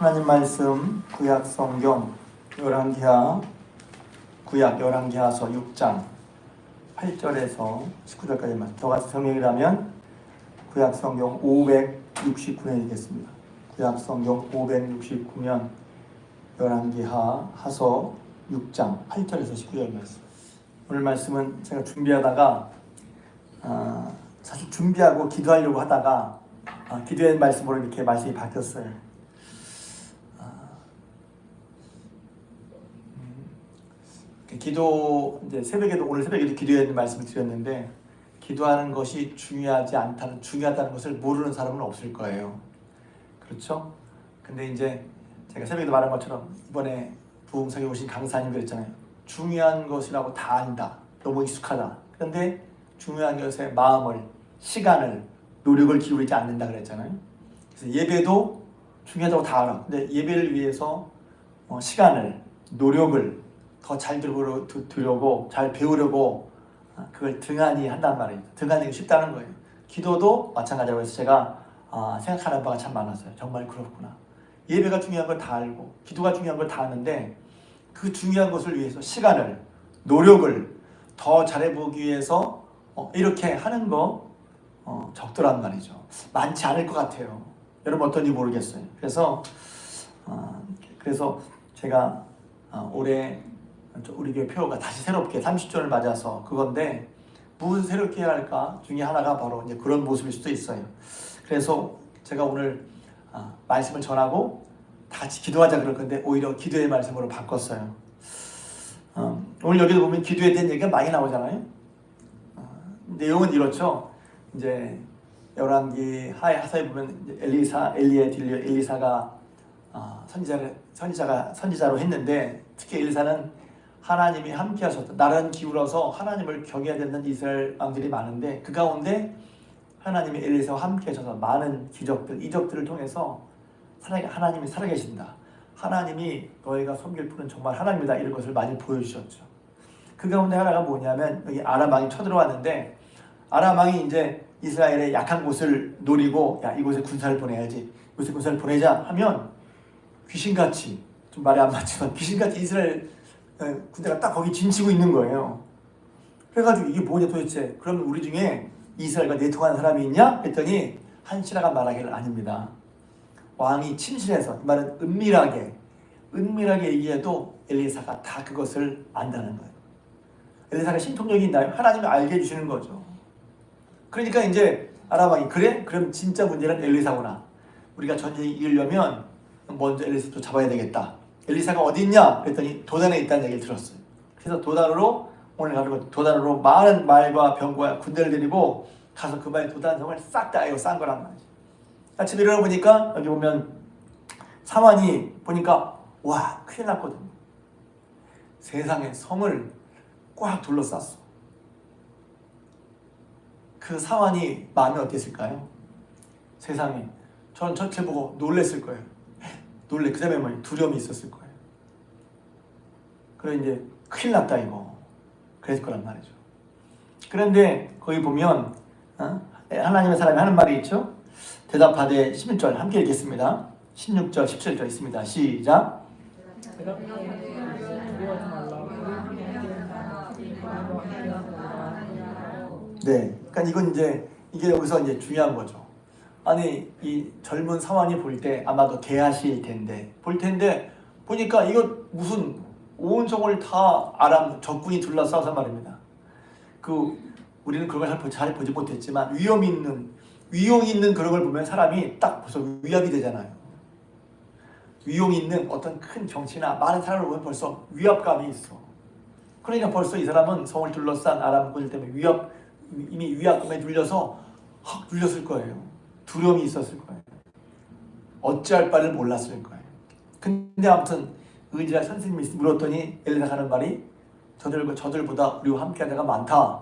하나님 말씀 구약 성경 열왕기하서 6장 8절에서 19절까지 말씀. 저같이 성경이라면 구약 성경 569년이겠습니다. 구약 성경 569년 열왕기하서 6장 8절에서 19절 말씀. 오늘 말씀은 제가 준비하다가 사실 준비하고 기도하려고 하다가 기도의 말씀으로 이렇게 말씀이 바뀌었어요. 기도 이제 오늘 새벽에도 기도의 말씀을 드렸는데, 기도하는 것이 중요하다는 것을 모르는 사람은 없을 거예요. 그렇죠? 근데 이제 제가 새벽에도 말한 것처럼 이번에 부흥석에 오신 강사님 그랬잖아요. 중요한 것이라고 다 안다. 너무 익숙하다. 그런데 중요한 것에 마음을, 시간을, 노력을 기울이지 않는다 그랬잖아요. 그래서 예배도 중요하다고 다 알아. 근데 예배를 위해서 시간을, 노력을 더 잘 들으려고, 잘 배우려고 그걸 등한히 한단 말이에요. 등한히 쉽다는 거예요. 기도도 마찬가지라고 해서 제가 생각하는 바가 참 많았어요. 정말 그렇구나. 예배가 중요한 걸 다 알고 기도가 중요한 걸 다 아는데, 그 중요한 것을 위해서 시간을, 노력을 더 잘해보기 위해서 이렇게 하는 거 적더란 말이죠. 많지 않을 것 같아요. 여러분 어떤지 모르겠어요. 그래서 제가 올해 우리 교회 표가 다시 새롭게 30주년을 맞아서 그건데, 무엇을 새롭게 해야 할까 중에 하나가 바로 이제 그런 모습일 수도 있어요. 그래서 제가 오늘 말씀을 전하고 다 같이 기도하자 그럴 건데, 오히려 기도의 말씀으로 바꿨어요. 오늘 여기도 보면 기도에 대한 얘기가 많이 나오잖아요. 내용은 이렇죠. 이제 열왕기 하사에 보면 엘리사가 선지자로 했는데, 특히 엘리사는 하나님이 함께 하셨다. 나라는 기울어서 하나님을 경외해야 되는 이스라엘 왕들이 많은데, 그 가운데 하나님이 엘리사와 함께 하셔서 많은 기적들, 이적들을 통해서 하나님이 살아계신다. 하나님이 너희가 섬길 분은 정말 하나님이다. 이런 것을 많이 보여주셨죠. 그 가운데 하나가 뭐냐면, 여기 아람 왕이 쳐들어왔는데, 아람 왕이 이제 이스라엘의 약한 곳을 노리고, 야, 이곳에 군사를 보내야지, 이곳에 군사를 보내자 하면 귀신같이, 좀 말이 안 맞지만 귀신같이 이스라엘 군대가 딱 거기 진치고 있는 거예요. 그래가지고 이게 뭐냐 도대체, 그러면 우리 중에 이스라엘과 내통하는 사람이 있냐? 했더니 한시라가 말하기를 아닙니다. 왕이 침실해서, 이 말은 은밀하게 얘기해도 엘리사가 다 그것을 안다는 거예요. 엘리사가 신통력이 있나요? 하나님이 알게 해주시는 거죠. 그러니까 이제 아람 왕이, 그래? 그럼 진짜 문제는 엘리사구나. 우리가 전쟁이 이기려면 먼저 엘리사도 잡아야 되겠다. 엘리사가 어디 있냐? 그랬더니 도단에 있다는 얘기를 들었어요. 그래서 도단으로 많은 말과 병과 군대를 데리고 가서 그 말 도단성을 싹 다 싼 거란 말이죠. 아침에 일어나보니까 여기 보면 사환이 보니까 와, 큰일 났거든요. 세상에 성을 꽉 둘러쌌어. 그 사환이 마음이 어땠을까요? 세상에, 저는 저렇게 보고 놀랬을 거예요. 그 다음에 뭐 두려움이 있었을 거예요. 그래 이제 큰일 났다 이거, 그랬을 거란 말이죠. 그런데 거기 보면 하나님의 사람이 하는 말이 있죠. 대답하되 16절 함께 읽겠습니다. 16절 17절 있습니다. 시작. 네, 그러니까 이건 이게 여기서 이제 중요한 거죠. 아니, 이 젊은 사환이 볼 때 아마도 개하시일 텐데, 보니까 이거 무슨 온 성을 다 아람 적군이 둘러싸서 말입니다. 우리는 그걸 잘 보지 못했지만 위험 있는 그런 걸 보면 사람이 딱 벌써 위압이 되잖아요. 위험 있는 어떤 큰 정치나 많은 사람을 보면 벌써 위압감이 있어. 그러니까 벌써 이 사람은 성을 둘러싼 아람군들 때문에 이미 위압감에 눌려서 확 눌렸을 거예요. 두려움이 있었을 거예요. 어찌할 바를 몰랐을 거예요. 근데 아무튼 의지할 선생님이 물었더니 엘리사가 하는 말이, 저들보다 우리와 함께하는 자가 많다.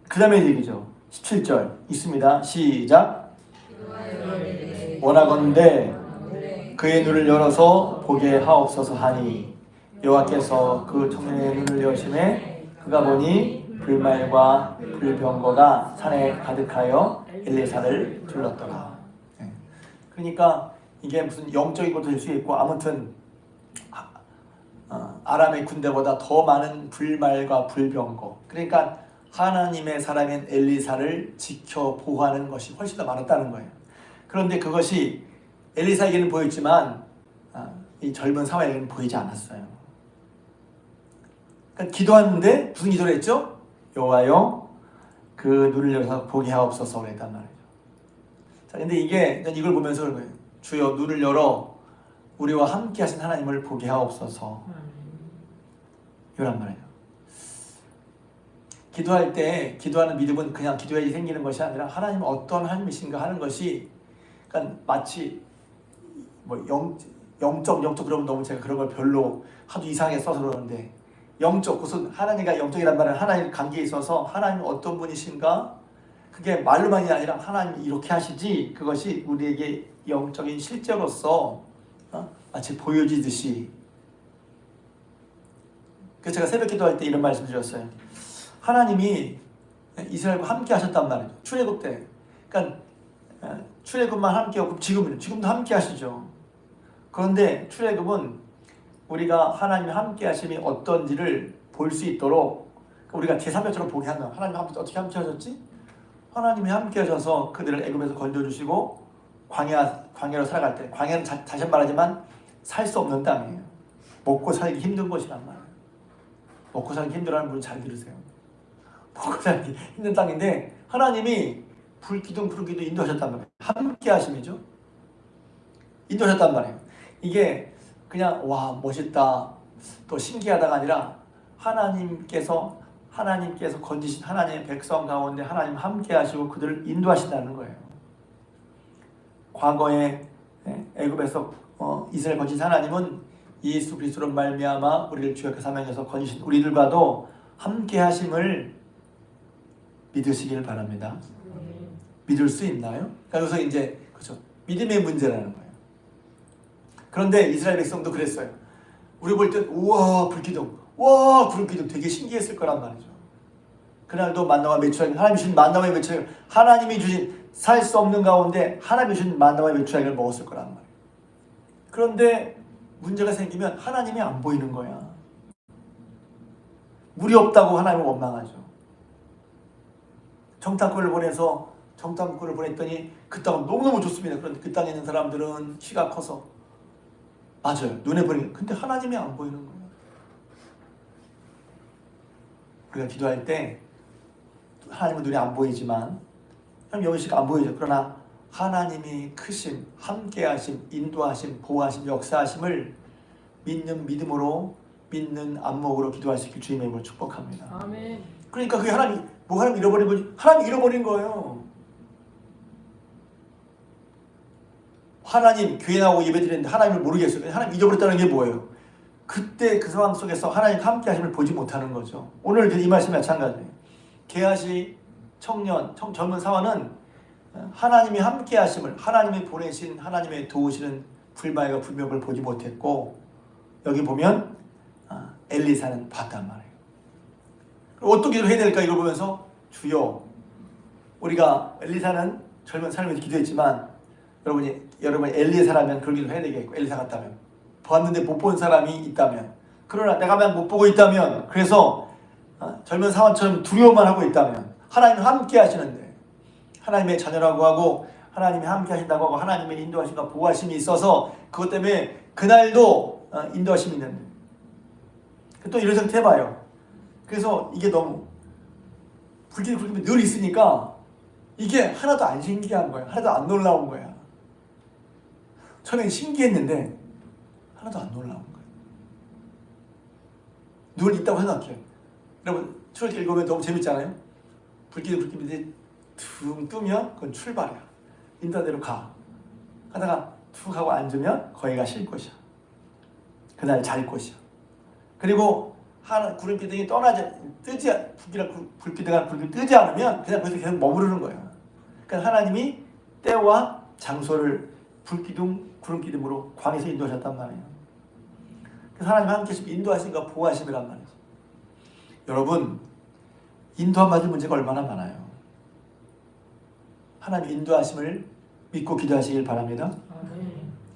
그 다음에 얘기죠. 17절 있습니다. 시작. 원하건대 그의 눈을 열어서 보게 하옵소서 하니, 여호와께서 그 청년의 눈을 여심해 그가 보니 불말과 불병거가 산에 가득하여 엘리사를 둘렀더라. 그러니까 이게 무슨 영적인 것도 될 수 있고 아무튼 아람의 군대보다 더 많은 불말과 불병거, 그러니까 하나님의 사람인 엘리사를 지켜 보호하는 것이 훨씬 더 많았다는 거예요. 그런데 그것이 엘리사에게는 보였지만 이 젊은 사마리아에게는 보이지 않았어요. 그러니까 기도하는데 무슨 기도를 했죠? 여호와여 그 눈을 열어서 보게 하옵소서 그랬단 말이죠. 자, 근데 이걸 보면서 그런 거예요. 주여 눈을 열어 우리와 함께 하신 하나님을 보게 하옵소서. 이란 말이에요. 기도할 때 기도하는 믿음은 그냥 기도해야지 생기는 것이 아니라 하나님은 어떤 하나님이신가 하는 것이, 그러니까 마치 뭐 영적 그러면 너무 제가 그런 걸 별로 하도 이상하게 써서 그러는데, 영적, 무슨 하나님과 영적이란 말은 하나님 관계에 있어서 하나님은 어떤 분이신가, 그게 말로만이 아니라 하나님이 이렇게 하시지, 그것이 우리에게 영적인 실제로서 마치 보여지듯이. 그래서 제가 새벽 기도할 때 이런 말씀 드렸어요. 하나님이 이스라엘과 함께 하셨단 말이죠. 출애굽 때. 그러니까 출애굽만 함께하고 지금도 함께 하시죠. 그런데 출애굽은 우리가 하나님의 함께 하심이 어떤지를 볼 수 있도록 우리가 제3자처럼 보게 하는 거예요. 하나님이 어떻게 함께 하셨지? 하나님이 함께 하셔서 그들을 애굽에서 건져주시고 광야로 살아갈 때, 광야는 다시 말하지만 살 수 없는 땅이에요. 먹고 살기 힘든 곳이란 말이에요. 먹고 살기 힘들어하는 분은 잘 들으세요. 먹고 살기 힘든 땅인데 하나님이 불기둥 인도하셨단 말이에요. 함께 하심이죠. 인도하셨단 말이에요. 이게 그냥 와 멋있다 또 신기하다가 아니라 하나님께서 건지신 하나님의 백성 가운데 하나님 함께 하시고 그들을 인도하신다는 거예요. 과거에 애굽에서 이스라엘 건지신 하나님은 예수 그리스도로 말미암아 우리를 주역의 사명에서 건지신 우리들과도 함께 하심을 믿으시기를 바랍니다. 믿을 수 있나요? 그래서 이제 그렇죠. 믿음의 문제라는 거예요. 그런데 이스라엘 백성도 그랬어요. 우리 볼 때 우와 불기둥, 와 구름 기둥 되게 신기했을 거란 말이죠. 그날도 만나와 메추라기, 하나님이 주신 만나와 메추라기, 하나님이 주신 살 수 없는 가운데 하나님이 주신 만나와 메추라기를 먹었을 거란 말이에요. 그런데 문제가 생기면 하나님이 안 보이는 거야. 물이 없다고 하나님을 원망하죠. 정탐꾼을 보냈더니 그 땅은 너무너무 좋습니다. 그런데 그 땅에 있는 사람들은 키가 커서 맞아요. 눈에 보이는, 근데 하나님이 안 보이는 거예요. 우리가 기도할 때 하나님은 눈에 안 보이지만 영식 안 보이죠. 그러나 하나님이 크심, 함께하심, 인도하심, 보호하심, 역사하심을 믿는 믿음으로, 믿는 안목으로 기도할 수 있길 주님의 이름으로 축복합니다. 아멘. 그러니까 그게 하나님 잃어버린 거지? 하나님 잃어버린 거예요. 하나님 교회 나오고 예배 드리는데 하나님을 모르겠어요. 하나님 잊어버렸다는 게 뭐예요? 그때 그 상황 속에서 하나님 함께 하심을 보지 못하는 거죠. 오늘 이 말씀이 마찬가지예요. 게하시 청년, 젊은 사원은 하나님이 함께 하심을, 하나님이 보내신, 하나님의 도우시는 불말과 불명을 보지 못했고, 여기 보면 엘리사는 봤단 말이에요. 어떻게 해야 될까 이걸 보면서, 주여, 우리가 엘리사는 젊은 삶에서 기도했지만 여러분이 엘리사라면 그런 기도 해야 되겠고, 엘리사 같다면 보았는데 못 본 사람이 있다면, 그러나 내가 만약 못 보고 있다면, 그래서 젊은 사원처럼 두려워만 하고 있다면, 하나님은 함께 하시는데, 하나님의 자녀라고 하고 하나님이 함께 하신다고 하고 하나님의 인도하심과 보호하심이 있어서 그것 때문에 그날도 인도하심이 있는데, 또 이런 생각 해봐요. 그래서 이게 너무 불길이 늘 있으니까 이게 하나도 안 신기한 거야. 하나도 안 놀라운 거야. 처음엔 신기했는데 하나도 안 놀라운 거야. 늘 있다고 생각해요. 여러분 출애굽기 읽으면 너무 재밌잖아요. 불길이 퉁 뜨면 그건 출발이야. 인도한 대로 가. 하다가 툭 하고 앉으면 거기가 쉴 곳이야. 그날 잘 곳이야. 그리고 구름기둥이 불기둥이 뜨지 않으면 그냥 거기서 계속 머무르는 거야. 그러니까 하나님이 때와 장소를 구름기둥으로 광에서 인도하셨단 말이에요. 그래서 하나님 함께 인도하심과 보호하심이란 말이죠. 여러분, 인도함 받을 문제가 얼마나 많아요. 하나님 인도하심을 믿고 기도하시길 바랍니다.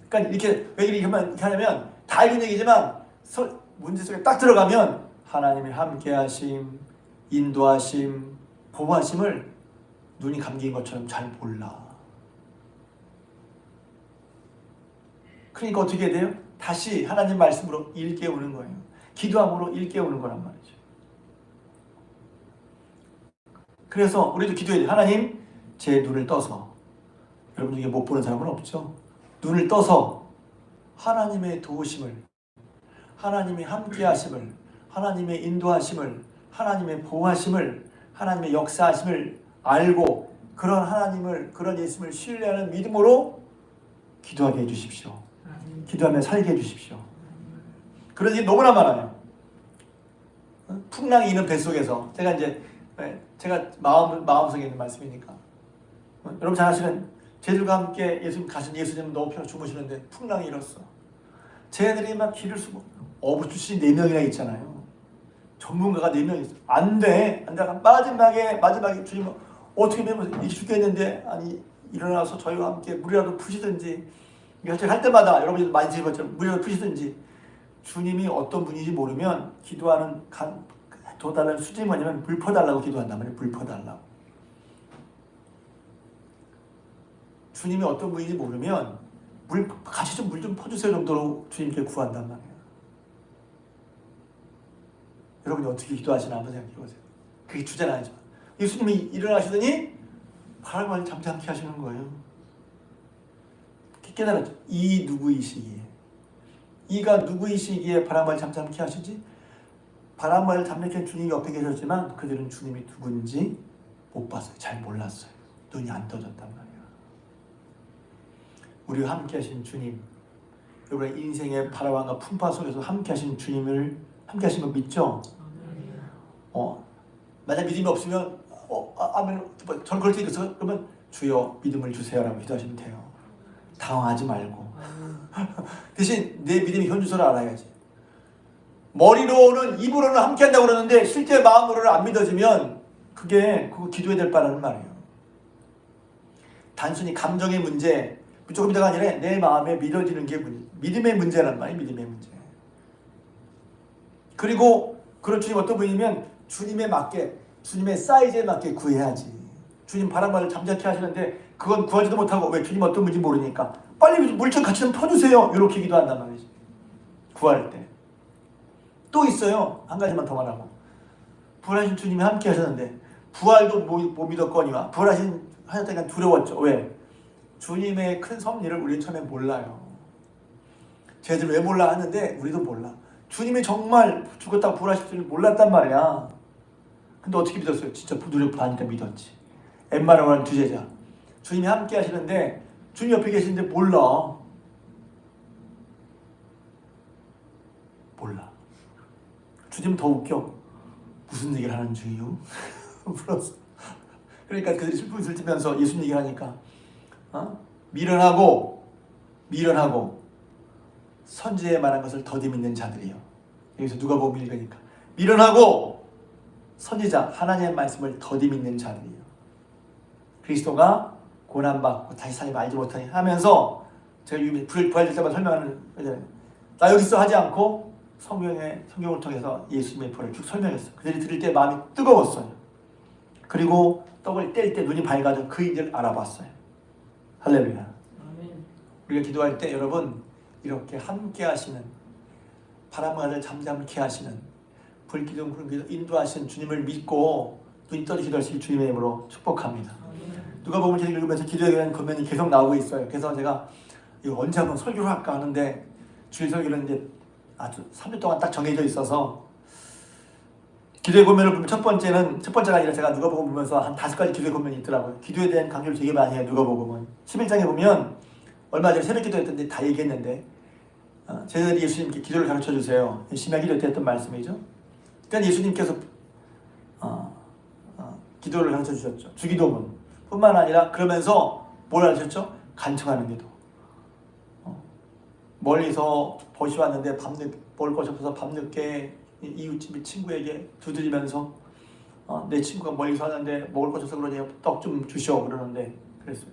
그러니까 이렇게 왜 이렇게 하냐면 다 알는 얘기지만 문제 속에 딱 들어가면 하나님의 함께하심, 인도하심, 보호하심을 눈이 감긴 것처럼 잘 몰라. 그러니까 어떻게 돼요? 다시 하나님 말씀으로 일깨우는 거예요. 기도함으로 일깨우는 거란 말이죠. 그래서 우리도 기도해야 돼요. 하나님, 제 눈을 떠서, 여러분 중에 못 보는 사람은 없죠? 눈을 떠서 하나님의 도우심을, 하나님의 함께하심을, 하나님의 인도하심을, 하나님의 보호하심을, 하나님의 역사하심을 알고 그런 하나님을, 그런 예수님을 신뢰하는 믿음으로 기도하게 해주십시오. 기도하며 살게 해주십시오. 그런 일이 너무나 많아요. 풍랑이 있는 뱃속에서 제가 마음속에 있는 말씀이니까 여러분 잘 아시는 제들과 함께 예수님 가신 예수님 너무 주무시는데 풍랑이 일었어. 쟤들이 막 길을 쓰고 어부주시 4명이나 있잖아요. 전문가가 4명 있어. 안 돼. 마지막에 주님 어떻게 되면 이렇게 죽겠는데 아니 일어나서 저희와 함께 물이라도 푸시든지 할 때마다 여러분이 많이 들은 것처럼 물이라도 푸시든지 주님이 어떤 분인지 모르면 기도하는 도달하는 수준이 뭐냐면 물 퍼달라고 기도한단 말이에요. 물 퍼달라고. 주님이 어떤 분인지 모르면 같이 물 좀 퍼주세요 정도로 주님께 구한단 말이에요. 여러분이 어떻게 기도하시나 한번 생각해 보세요. 그게 주제는 아니지만 예수님이 일어나시더니 바람을 잠잠케 하시는 거예요. 깨달았죠. 이 누구이시기에, 이가 누구이시기에 바람을 잠잠케 하시지? 바람을 잠잠케 하신 주님이 옆에 계셨지만 그들은 주님이 누군지 못 봤어요. 잘 몰랐어요. 눈이 안 떠졌단 말이에요. 우리와 함께 하신 주님, 여러분의 인생의 바람과 풍파 속에서 함께 하신 주님을 함께 하신 거 믿죠? 만약 믿음이 없으면 아멘 저는 그럴 때 있어요. 그러면 주여 믿음을 주세요라고 기도하시면 돼요. 당황하지 말고 대신 내 믿음의 현주소를 알아야지. 머리로는 입으로는 함께 한다고 그러는데 실제 마음으로는 안 믿어지면 그거 기도해야 될 바라는 말이에요. 단순히 감정의 문제 무조건 믿어가 아니라 내 마음에 믿어지는 게 믿음의 문제란 말이에요. 믿음의 문제. 그리고 그런 주님 어떤 분이면 주님에 맞게 주님의 사이즈에 맞게 구해야지. 주님 바람을 잠잠케 하시는데 그건 구하지도 못하고 왜 주님 어떤 분인지 모르니까 빨리 물 좀 같이 좀 퍼주세요. 이렇게 기도한단 말이지. 구할 때. 또 있어요. 한 가지만 더 말하고. 부활하신 주님이 함께 하셨는데 부활도 못 믿었거니와 하셨다니까 두려웠죠. 왜? 주님의 큰 섭리를 우리는 처음에 몰라요. 쟤들 왜 몰라 하는데 우리도 몰라. 주님이 정말 죽었다고 부활하실 줄 몰랐단 말이야. 근데 어떻게 믿었어요? 진짜 눈을 파니까 믿었지. 엠마누엘 두 제자. 주님이 함께 하시는데 주님 옆에 계시는데 몰라. 주님 더 웃겨. 무슨 얘기를 하는 중이요? 물었어. 그러니까 그들이 슬픔을 들면서 예수님 얘기를 하니까 미련하고 선지에 말한 것을 더디 믿는 자들이요. 여기서 누가복음 읽으니까 미련하고 선지자 하나님의 말씀을 더디 믿는 자들이요. 그리스도가 고난받고 다시 살림 알지 못하니 하면서 제가 부활절 때만 설명하는 나 여기 있어 하지 않고 성경을 통해서 예수님의 부활을 쭉 설명했어요. 그들이 들을 때 마음이 뜨거웠어요. 그리고 떡을 뗄 때 눈이 밝아져 그 일을 알아봤어요. 할렐루야. 아멘. 우리가 기도할 때 여러분 이렇게 함께 하시는 바람과 잠잠케 하시는 불기둥 구름기둥 인도하시는 주님을 믿고 눈이 떠지 기도할 수 있는 주님의 이름으로 축복합니다. 누가복음 책 읽으면서 기도에 대한 권면이 계속 나오고 있어요. 그래서 제가 이거 언제 한번 설교를 할까 하는데 주일 설교는 이제 아주 3주 동안 딱 정해져 있어서 기도의 권면을 보면 첫 번째가 아니라 제가 누가복음 보면서 한 5가지 기도의 권면이 있더라고요. 기도에 대한 강조를 되게 많이 해요. 누가복음은 11장에 보면 얼마 전에 새벽 기도했던데 다 얘기했는데 제자들이 예수님께 기도를 가르쳐 주세요. 심야 기도 때 했던 말씀이죠. 그러니까 예수님께서 기도를 가르쳐 주셨죠. 주기도문 뿐만 아니라 그러면서 뭘 가르쳤죠? 간청하는 기도. 멀리서 벗이 왔는데 먹을 것이 없어서 밤늦게 이웃집 친구에게 두드리면서 내 친구가 멀리서 왔는데 먹을 것이 없어서 그러니 떡 좀 주시오 그러는데 그랬어요.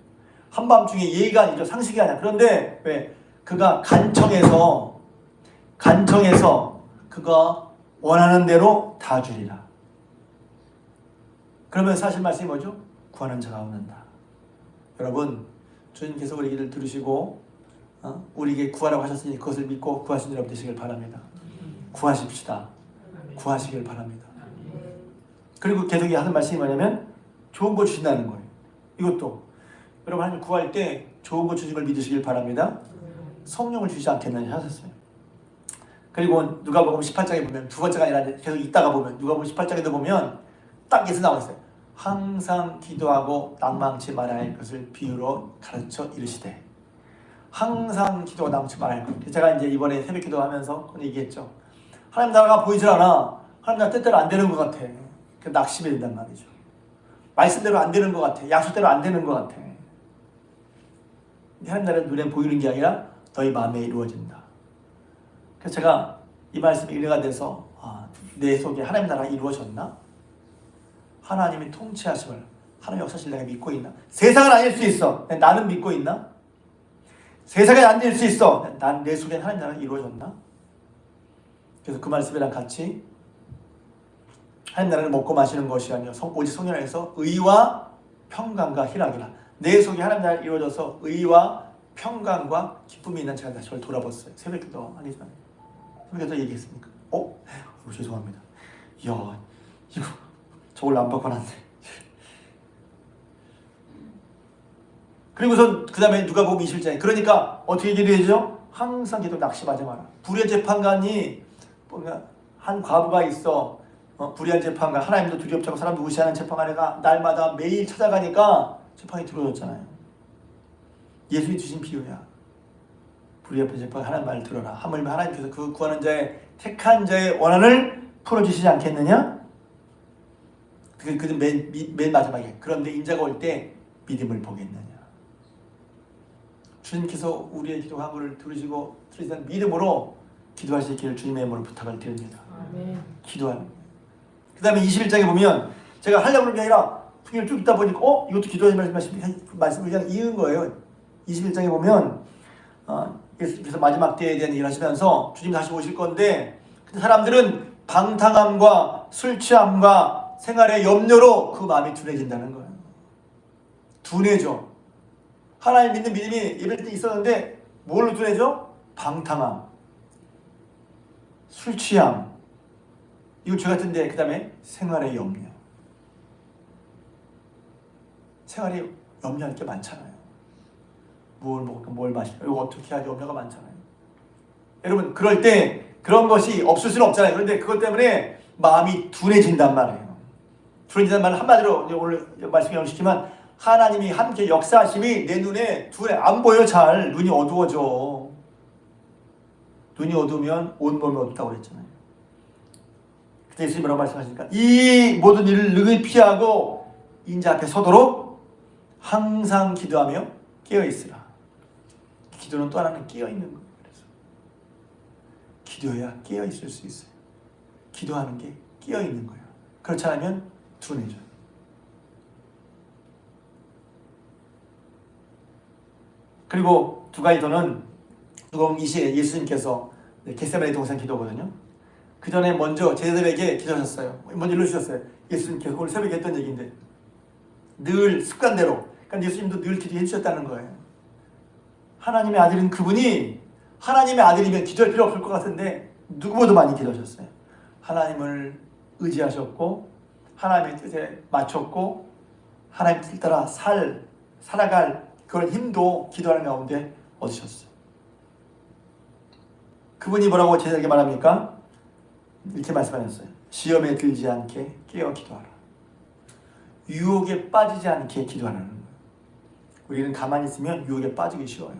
한밤중에 예의가 아니죠. 상식이 아니야. 그런데 왜? 그가 간청해서 그가 원하는 대로 다 주리라. 그러면 사실 말씀이 뭐죠? 구하는 자가 얻는다. 여러분, 주님께서 우리 기도를 들으시고 우리에게 구하라고 하셨으니 그것을 믿고 구하시는 여러분 되시길 바랍니다. 구하십시다. 구하시길 바랍니다. 그리고 계속 하는 말씀이 뭐냐면 좋은 거 주신다는 거예요. 이것도 여러분 하나님 구할 때 좋은 거 주신 걸 믿으시길 바랍니다. 성령을 주시지 않겠느냐 하셨어요. 그리고 누가복음 18장에 보면 두 번째가 아니라 계속 있다가 보면 누가복음 18장에도 보면 딱 여기서 나와 있어요. 항상 기도하고 낭망치 말아야 할 것을 비유로 가르쳐 이르시되. 항상 기도하고 낭망치 말아야 할 것. 제가 이제 이번에 새벽 기도하면서 얘기했죠. 하나님 나라가 보이질 않아. 하나님 나라 뜻대로 안 되는 것 같아. 그 낙심이 된단 말이죠. 말씀대로 안 되는 것 같아. 약속대로 안 되는 것 같아. 하나님 나라는 눈에 보이는 게 아니라 너희 마음에 이루어진다. 그래서 제가 이 말씀이 은혜가 돼서 내 속에 하나님 나라가 이루어졌나? 하나님이 통치하심을, 하나님 역사실 내가 믿고 있나? 세상은 아닐 수 있어. 나는 믿고 있나? 세상은 안 될 수 있어. 난 내 속에 하나님 나라가 이루어졌나? 그래서 그 말씀이랑 같이 하나님 나라를 먹고 마시는 것이 아니라 오직 성령 안에서 의와 평강과 희락이라. 내 속에 하나님 나라가 이루어져서 의와 평강과 기쁨이 있는 제가 다시 저를 돌아봤어요. 새벽기도 하기 전에. 새벽기도 얘기했습니까? 죄송합니다. 이야, 이거 저걸 안 바꿔놨네. 그리고선 그 다음에 누가복음 21장에 그러니까 어떻게 얘기를 해야죠? 항상 기도 낙심하지 마라. 불의 재판관이 한 과부가 있어. 불의한 재판관, 하나님도 두렵지 않고 사람도 무시하는 재판관이가 날마다 매일 찾아가니까 재판이 들어졌잖아요. 예수님이 주신 비유야. 불의한 재판관 하나님 말을 들어라. 하물며 하나님께서 그 구하는 자의 택한 자의 원한을 풀어주시지 않겠느냐? 그는 맨 마지막에 그런데 인자가 올 때 믿음을 보겠느냐. 주님께서 우리의 기도 간구를 들으시고 들으시는 믿음으로 기도하실 길을 주님의 이름으로 부탁을 드립니다. 기도하는. 그 다음에 21장에 보면 제가 하려고 하는 게 아니라 풍경을 쭉 있다 보니까 이것도 기도하지 말씀을 그냥 이은 거예요. 21장에 보면 예수님께서 마지막 때에 대한 얘기를 하시면서 주님 다시 오실 건데 사람들은 방탕함과 술 취함과 생활의 염려로 그 마음이 둔해진다는 거예요. 둔해져. 하나님 믿는 믿음이 예배할 때 있었는데 뭘로 둔해져? 방탕함, 술 취함, 이거 죄 같은데 그 다음에 생활의 염려. 생활에 염려할 게 많잖아요. 뭘 먹을까, 뭘 마실까, 이거 어떻게 하지, 염려가 많잖아요. 여러분 그럴 때 그런 것이 없을 수는 없잖아요. 그런데 그것 때문에 마음이 둔해진단 말이에요. 둔해진다는 말은 한마디로 오늘 말씀 연시키면 하나님이 함께 역사하심이 내 눈에 둔해 안 보여. 잘 눈이 어두워져. 눈이 어두우면 온몸이 어둡다고 그랬잖아요. 그때 예수님이 뭐라고 말씀하십니까? 이 모든 일을 능히 피하고 인자 앞에 서도록 항상 기도하며 깨어있으라. 기도는 또 하나는 깨어있는 거예요. 그래서 기도해야 깨어있을 수 있어요. 기도하는 게 깨어있는 거예요. 그렇지 않으면 둔해져요. 그리고 두 가지 더는 누가복음 20에 예수님께서 겟세마네 동산 기도거든요. 그 전에 먼저 제자들에게 기도하셨어요. 먼저 일러주셨어요. 예수님께서 오늘 새벽에 했던 얘기인데 늘 습관대로. 그러니까 예수님도 늘 기도해 주셨다는 거예요. 하나님의 아들인 그분이 하나님의 아들이면 기도할 필요 없을 것 같은데 누구보다 많이 기도하셨어요. 하나님을 의지하셨고 하나님의 뜻에 맞췄고 하나님 뜻 따라 살아갈 그런 힘도 기도하는 가운데 얻으셨어요. 그분이 뭐라고 제자에게 말합니까? 이렇게 말씀하셨어요. 시험에 들지 않게 깨어 기도하라. 유혹에 빠지지 않게 기도하라는 거예요. 우리는 가만히 있으면 유혹에 빠지기 쉬워요.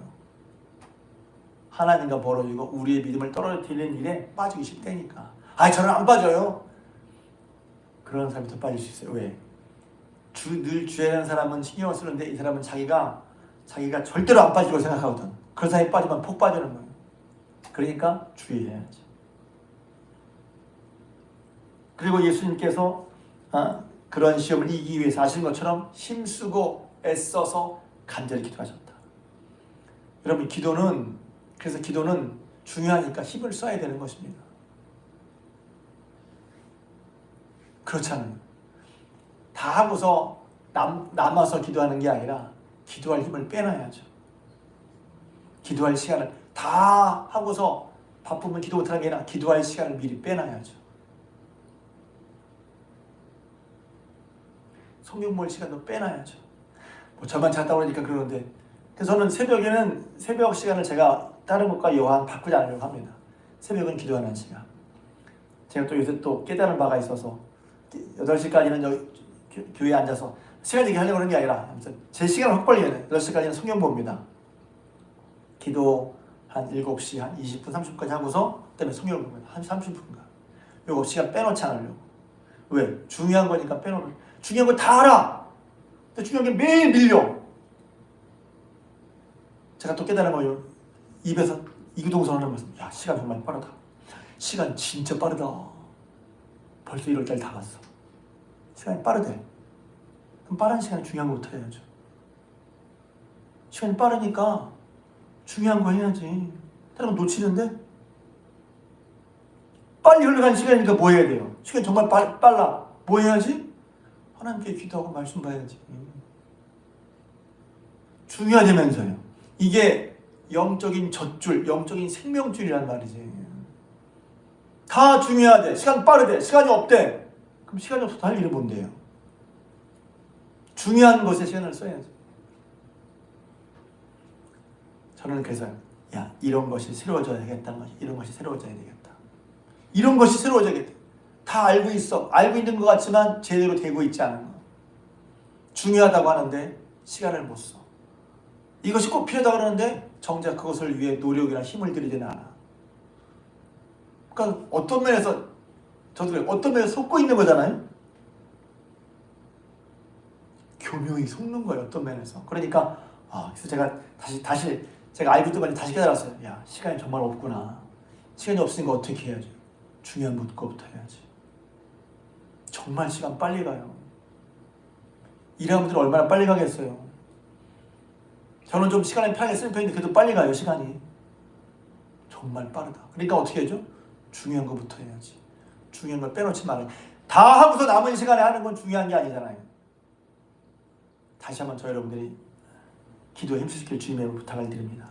하나님과 멀어지고 우리의 믿음을 떨어뜨리는 일에 빠지기 쉽다니까. 저는 안 빠져요. 그런 사람이 더 빠질 수 있어요. 왜? 늘 주의하는 사람은 신경을 쓰는데 이 사람은 자기가 절대로 안 빠지려고 생각하거든. 그런 사람이 빠지면 폭 빠지는 거예요. 그러니까 주의해야지. 그리고 예수님께서 그런 시험을 이기기 위해서 하시는 것처럼 힘쓰고 애써서 간절히 기도하셨다. 여러분 기도는 그래서 기도는 중요하니까 힘을 써야 되는 것입니다. 그렇잖아요. 다 하고서 남아서 기도하는 게 아니라 기도할 힘을 빼놔야죠. 기도할 시간을 다 하고서 바쁘면 기도 못하는 게 아니라 기도할 시간을 미리 빼놔야죠. 성경 볼 시간도 빼놔야죠. 뭐 저만 잤다 그러니까 그러는데, 그래서 저는 새벽 시간을 제가 다른 것과 여한 바꾸지 않으려고 합니다. 새벽은 기도하는 시간. 제가 또 요새 또 깨달은 바가 있어서 8시까지는 여기 교회에 앉아서 시간 얘기하려고 하는 게 아니라 제 시간을 확 벌리면 8시까지는 성경 봅니다. 기도 한 7시 한 20분 30분까지 하고서 그다음에 성경을 보면 한 30분간 요거 시간 빼놓지 않으려고. 왜? 중요한 거니까 빼놓으면 중요한 거 다 알아. 근데 중요한 게 매일 밀려. 제가 또 깨달은 거예요. 입에서 이구동성 하는 말씀. 야, 시간 정말 빠르다. 시간 진짜 빠르다. 벌써 1월달 다 갔어. 시간이 빠르대. 그럼 빠른 시간에 중요한 거부터 해야죠. 시간이 빠르니까 중요한 거 해야지. 다른 거 놓치는데? 빨리 흘러가는 시간이니까 뭐 해야 돼요? 시간이 정말 빨라. 뭐 해야지? 하나님께 기도하고 말씀 봐야지. 중요하다면서요. 이게 영적인 젖줄, 영적인 생명줄이란 말이지. 다 중요하대. 시간 빠르대. 시간이 없대. 그럼 시간이 없어도 할 일이 뭔데요? 중요한 것에 시간을 써야지. 저는 그래서 이런 것이 새로워져야겠다는 것이, 이런 것이 새로워져야 되겠다. 이런 것이 새로워져야겠다. 다 알고 있어. 알고 있는 것 같지만 제대로 되고 있지 않은 거. 중요하다고 하는데 시간을 못 써. 이것이 꼭 필요하다고 하는데 정작 그것을 위해 노력이나 힘을 들이지는 않아. 그러니까 어떤 면에서 저도 그래요. 어떤 면에서 속고 있는 거잖아요. 교묘히 속는 거예요. 어떤 면에서. 그러니까 그래서 제가 다시 제가 알고 있던 다시 깨달았어요. 야, 시간이 정말 없구나. 시간이 없으니까 어떻게 해야지? 중요한 것부터 해야지. 정말 시간 빨리 가요. 일하는 분들은 얼마나 빨리 가겠어요. 저는 좀 시간을 편하게 쓰는 편인데 그래도 빨리 가요. 시간이. 정말 빠르다. 그러니까 어떻게 해야죠? 중요한 것부터 해야지. 중요한 걸 빼놓지 말아요. 다 하고서 남은 시간에 하는 건 중요한 게 아니잖아요. 다시 한번 저 여러분들이 기도에 힘쓰시길 주님의 부탁을 드립니다.